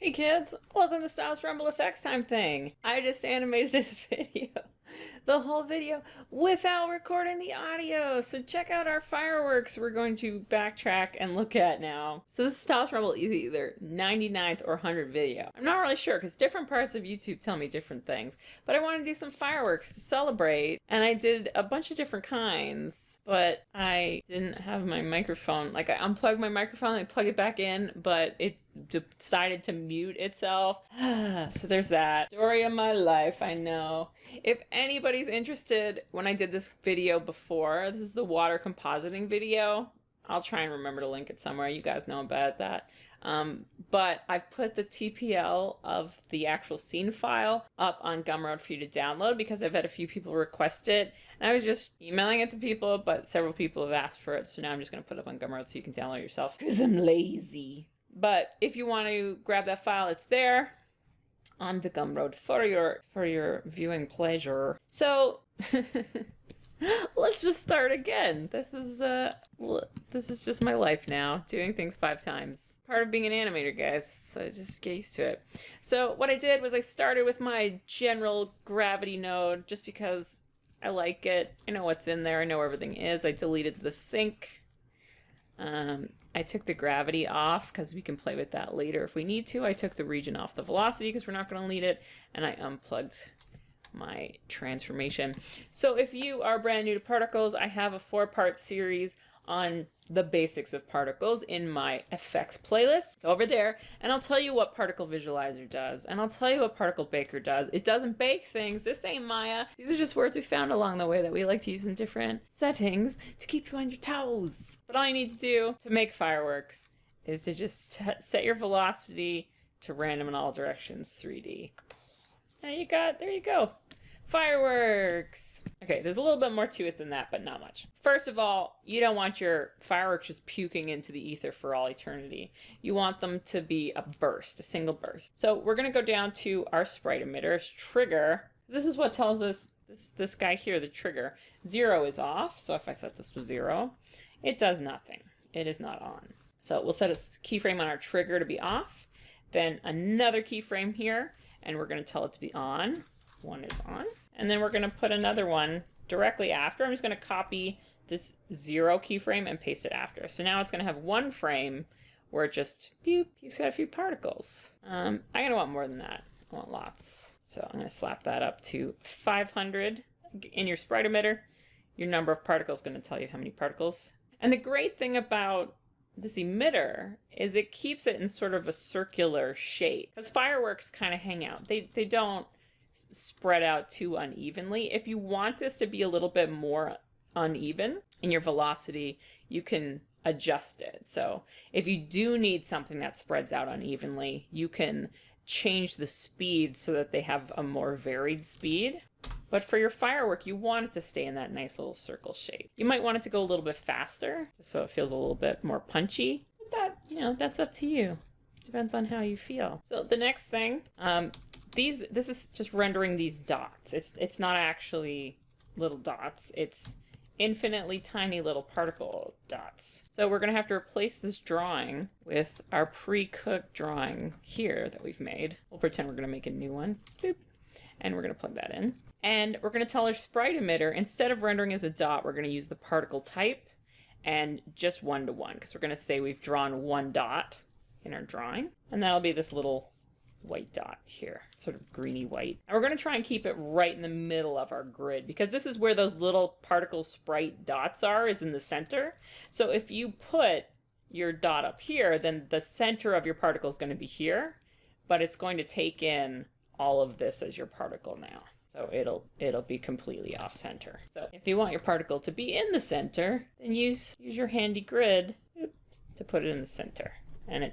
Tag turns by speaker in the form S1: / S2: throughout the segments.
S1: Hey kids, welcome to Stylus Rumble Effects Time thing. I just animated this video, the whole video, without recording the audio. So check out our fireworks we're going to backtrack and look at now. So this Stylus Rumble is either 99th or 100th video. I'm not really sure because different parts of YouTube tell me different things. But I want to do some fireworks to celebrate. And I did a bunch of different kinds, but I didn't have my microphone. Like I unplugged my microphone, I plug it back in, but it decided to mute itself. So there's that. Story of my life, I know. If anybody's interested, when I did this video before, this is the water compositing video. I'll try and remember to link it somewhere. You guys know about that. But I've put the TPL of the actual scene file up on Gumroad for you to download because I've had a few people request it. And I was just emailing it to people, but several people have asked for it. So now I'm just going to put it up on Gumroad so you can download it yourself because I'm lazy. But if you want to grab that file, it's there on the Gumroad for your viewing pleasure. So let's just start again. This is just my life now, doing things 5 times. Part of being an animator, guys, so just get used to it. So what I did was I started with my general gravity node just because I like it. I know what's in there. I know where everything is. I deleted the sync. I took the gravity off because we can play with that later if we need to. I took the region off the velocity because we're not going to need it. And I unplugged my transformation. So if you are brand new to particles, I have a 4-part series on the basics of particles in my effects playlist. Go over there and I'll tell you what particle visualizer does, and I'll tell you what particle baker does. It doesn't bake things. This ain't Maya. These are just words we found along the way that we like to use in different settings to keep you on your toes. But all you need to do to make fireworks is to just set your velocity to random in all directions 3D. There you go. Fireworks. Okay, there's a little bit more to it than that, but not much. First of all, you don't want your fireworks just puking into the ether for all eternity. You want them to be a burst, a single burst. So we're going to go down to our sprite emitter's trigger. This is what tells us, this guy here, the trigger. 0 is off, so if I set this to 0, it does nothing. It is not on. So we'll set a keyframe on our trigger to be off, then another keyframe here, and we're going to tell it to be on. 1 is on. And then we're going to put another one directly after. I'm just going to copy this 0 keyframe and paste it after. So now it's going to have 1 frame where it just pukes out a few particles. I'm going to want more than that. I want lots. So I'm going to slap that up to 500. In your sprite emitter, your number of particles is going to tell you how many particles. And the great thing about this emitter is it keeps it in sort of a circular shape, because fireworks kind of hang out. They don't spread out too unevenly. If you want this to be a little bit more uneven in your velocity, you can adjust it. So if you do need something that spreads out unevenly, you can change the speed so that they have a more varied speed. But for your firework, you want it to stay in that nice little circle shape. You might want it to go a little bit faster, just so it feels a little bit more punchy. But that, that's up to you. Depends on how you feel. So the next thing, this is just rendering these dots. It's not actually little dots. It's infinitely tiny little particle dots. So we're going to have to replace this drawing with our pre-cooked drawing here that we've made. We'll pretend we're going to make a new one. Boop. And we're going to plug that in. And we're going to tell our sprite emitter, instead of rendering as a dot, we're going to use the particle type and just 1 to 1, because we're going to say we've drawn 1 dot in our drawing. And that'll be this little white dot here, sort of greeny white. And we're going to try and keep it right in the middle of our grid, because this is where those little particle sprite dots are, is in the center. So if you put your dot up here, then the center of your particle is going to be here, but it's going to take in all of this as your particle now. So it'll be completely off center. So if you want your particle to be in the center, then use your handy grid to put it in the center. And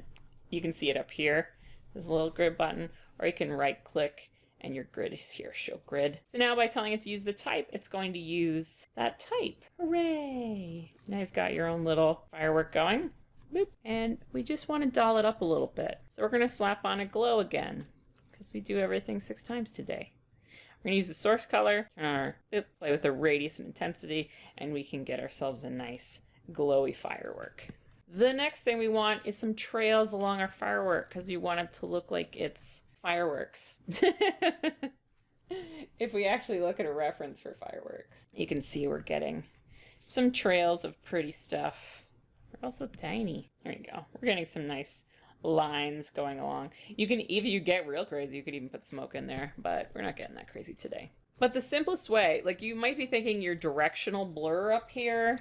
S1: you can see it up here. There's a little grid button, or you can right click and your grid is here, show grid. So now by telling it to use the type, it's going to use that type. Hooray! Now you've got your own little firework going. Boop. And we just want to doll it up a little bit. So we're going to slap on a glow again, because we do everything 6 times today. We're going to use the source color, turn on our play with the radius and intensity, and we can get ourselves a nice glowy firework. The next thing we want is some trails along our firework because we want it to look like it's fireworks. If we actually look at a reference for fireworks, you can see we're getting some trails of pretty stuff. They're also tiny. There you go. We're getting some nice lines going along. You can, if you get real crazy, you could even put smoke in there, but we're not getting that crazy today. But the simplest way, like you might be thinking your directional blur up here,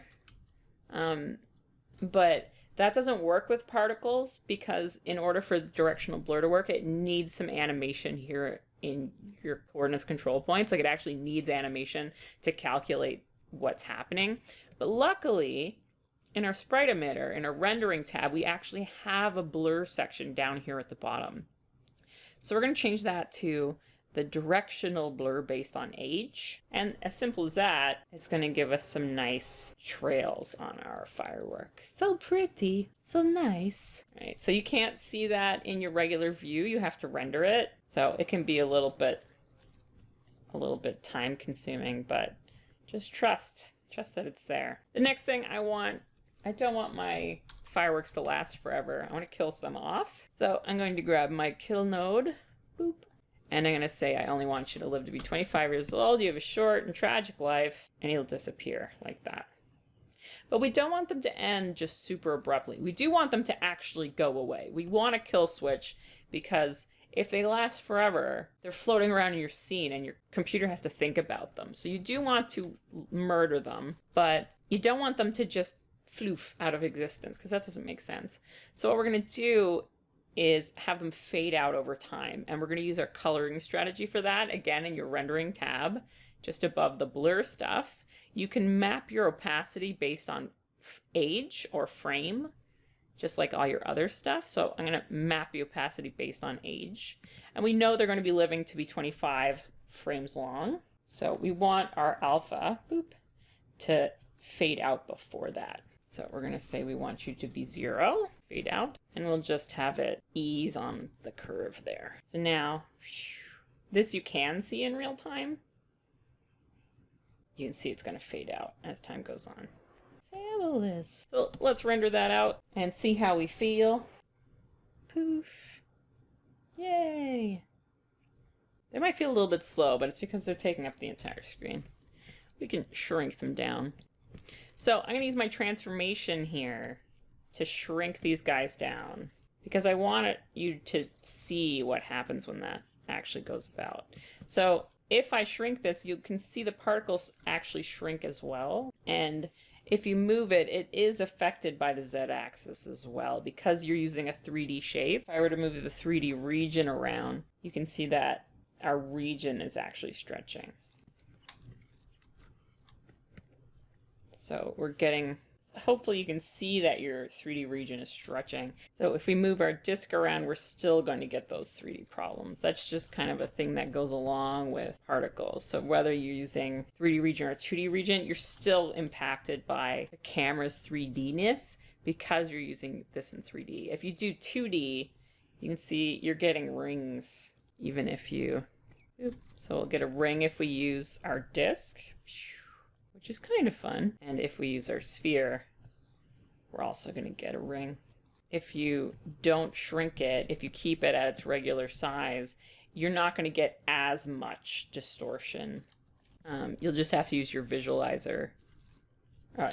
S1: but that doesn't work with particles because in order for the directional blur to work, it needs some animation here in your coordinates control points. Like it actually needs animation to calculate what's happening. But luckily, in our sprite emitter, in our rendering tab, we actually have a blur section down here at the bottom. So we're going to change that to the directional blur based on age. And as simple as that, it's going to give us some nice trails on our fireworks. So pretty, so nice. All right, so you can't see that in your regular view. You have to render it. So it can be a little bit time consuming, but just trust that it's there. The next thing I don't want my fireworks to last forever. I want to kill some off. So I'm going to grab my kill node, boop. And I'm going to say, I only want you to live to be 25 years old. You have a short and tragic life, and he'll disappear like that. But we don't want them to end just super abruptly. We do want them to actually go away. We want a kill switch because if they last forever, they're floating around in your scene and your computer has to think about them. So you do want to murder them, but you don't want them to just floof out of existence because that doesn't make sense. So what we're going to do is have them fade out over time. And we're going to use our coloring strategy for that. Again, in your rendering tab, just above the blur stuff, you can map your opacity based on age or frame, just like all your other stuff. So I'm going to map the opacity based on age. And we know they're going to be living to be 25 frames long. So we want our alpha, boop, to fade out before that. So we're going to say we want you to be 0, fade out, and we'll just have it ease on the curve there. So now, this you can see in real time. You can see it's going to fade out as time goes on. Fabulous. So let's render that out and see how we feel. Poof. Yay. They might feel a little bit slow, but it's because they're taking up the entire screen. We can shrink them down. So I'm going to use my transformation here to shrink these guys down because I want you to see what happens when that actually goes about. So if I shrink this, you can see the particles actually shrink as well. And if you move it, it is affected by the z-axis as well because you're using a 3D shape. If I were to move the 3D region around, you can see that our region is actually stretching. So we're getting, hopefully you can see that your 3D region is stretching. So if we move our disk around, we're still going to get those 3D problems. That's just kind of a thing that goes along with particles. So whether you're using 3D region or 2D region, you're still impacted by the camera's 3D-ness because you're using this in 3D. If you do 2D, you can see you're getting rings even if you, so we'll get a ring if we use our disk, which is kind of fun. And if we use our sphere, we're also going to get a ring. If you don't shrink it, if you keep it at its regular size, you're not going to get as much distortion. You'll just have to use your visualizer.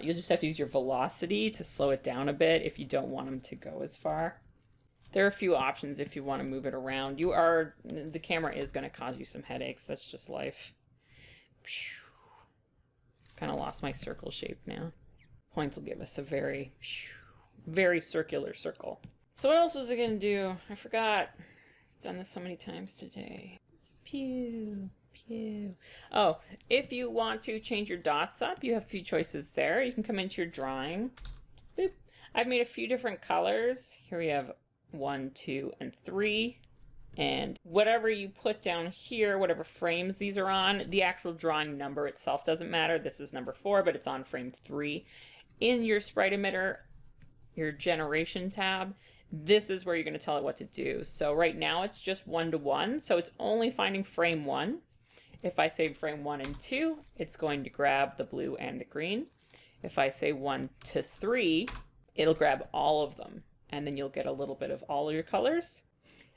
S1: You'll just have to use your velocity to slow it down a bit if you don't want them to go as far. There are a few options if you want to move it around. The camera is going to cause you some headaches. That's just life. Kind of lost my circle shape now. Points will give us a very, very circular circle. So what else was I going to do? I forgot. I've done this so many times today. Pew, pew. Oh, if you want to change your dots up, you have a few choices there. You can come into your drawing. Boop. I've made a few different colors. Here we have 1, 2, and 3. And whatever you put down here, whatever frames these are on, the actual drawing number itself doesn't matter. This is number 4, but it's on frame 3. In your sprite emitter, your generation tab, this is where you're going to tell it what to do. So right now it's just 1 to 1, so it's only finding frame 1. If I say frame 1 and 2, it's going to grab the blue and the green. If I say 1 to 3, it'll grab all of them, and then you'll get a little bit of all of your colors.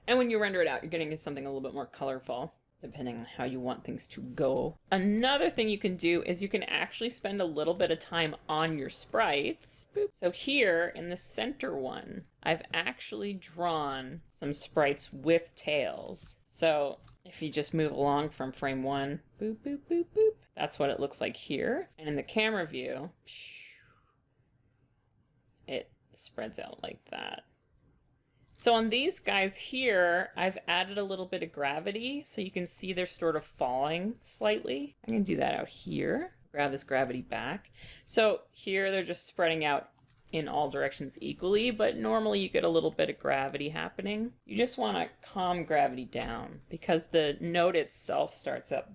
S1: And when you render it out, you're getting something a little bit more colorful, depending on how you want things to go. Another thing you can do is you can actually spend a little bit of time on your sprites. Boop. So here in the center one, I've actually drawn some sprites with tails. So if you just move along from frame 1, boop, boop, boop, boop, that's what it looks like here. And in the camera view, it spreads out like that. So on these guys here, I've added a little bit of gravity, so you can see they're sort of falling slightly. I can do that out here. Grab this gravity back. So here they're just spreading out in all directions equally, but normally you get a little bit of gravity happening. You just want to calm gravity down because the node itself starts up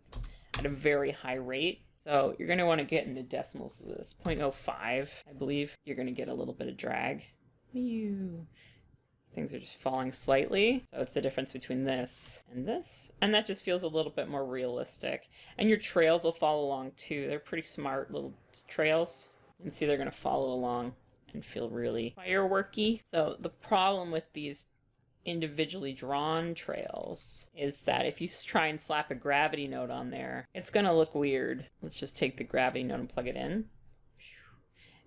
S1: at a very high rate. So you're going to want to get into decimals of this. 0.05, I believe. You're going to get a little bit of drag. Mew. Things are just falling slightly. So it's the difference between this. And that just feels a little bit more realistic. And your trails will follow along too. They're pretty smart little trails. You can see they're going to follow along and feel really fireworky. So the problem with these individually drawn trails is that if you try and slap a gravity node on there, it's going to look weird. Let's just take the gravity node and plug it in.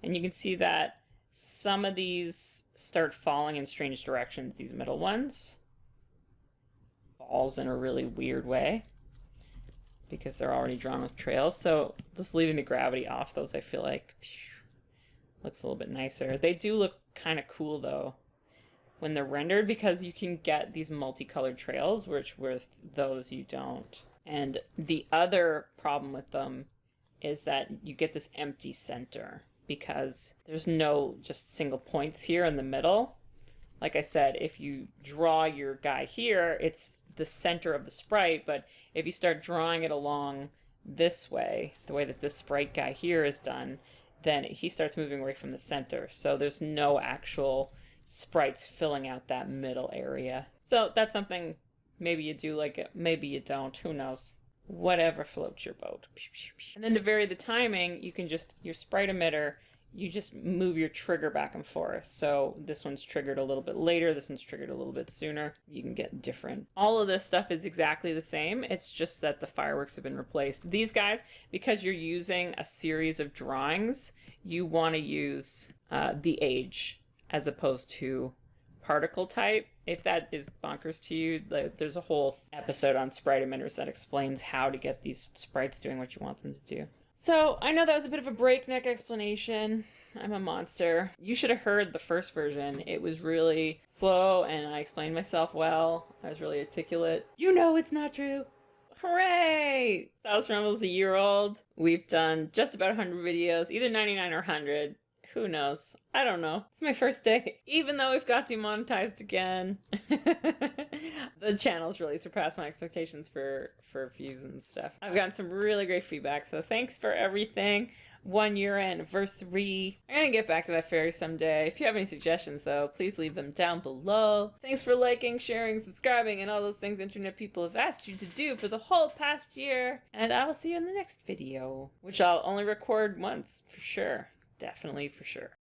S1: And you can see that some of these start falling in strange directions, these middle ones. Falls in a really weird way because they're already drawn with trails. So just leaving the gravity off those, I feel like looks a little bit nicer. They do look kind of cool though when they're rendered because you can get these multicolored trails, which with those you don't. And the other problem with them is that you get this empty center, because there's no just single points here in the middle. Like I said, if you draw your guy here, it's the center of the sprite, but if you start drawing it along this way, the way that this sprite guy here is done, then he starts moving away from the center. So there's no actual sprites filling out that middle area. So that's something maybe you do like it, maybe you don't, who knows. Whatever floats your boat. And then to vary the timing, you can just, your sprite emitter, you just move your trigger back and forth. So this one's triggered a little bit later, this one's triggered a little bit sooner. You can get different. All of this stuff is exactly the same. It's just that the fireworks have been replaced. These guys, because you're using a series of drawings, you want to use the age as opposed to particle type. If that is bonkers to you, there's a whole episode on sprite emitters that explains how to get these sprites doing what you want them to do. So I know that was a bit of a breakneck explanation. I'm a monster. You should have heard the first version. It was really slow and I explained myself well. I was really articulate. You know it's not true. Hooray! Stylus Rumble's a year old. We've done just about 100 videos, either 99 or 100. Who knows? I don't know. It's my first day. Even though we've got demonetized again. The channel's really surpassed my expectations for views and stuff. I've gotten some really great feedback, so thanks for everything. 1 year anniversary. I'm gonna get back to that fairy someday. If you have any suggestions though, please leave them down below. Thanks for liking, sharing, subscribing, and all those things internet people have asked you to do for the whole past year. And I will see you in the next video, which I'll only record once for sure. Definitely for sure.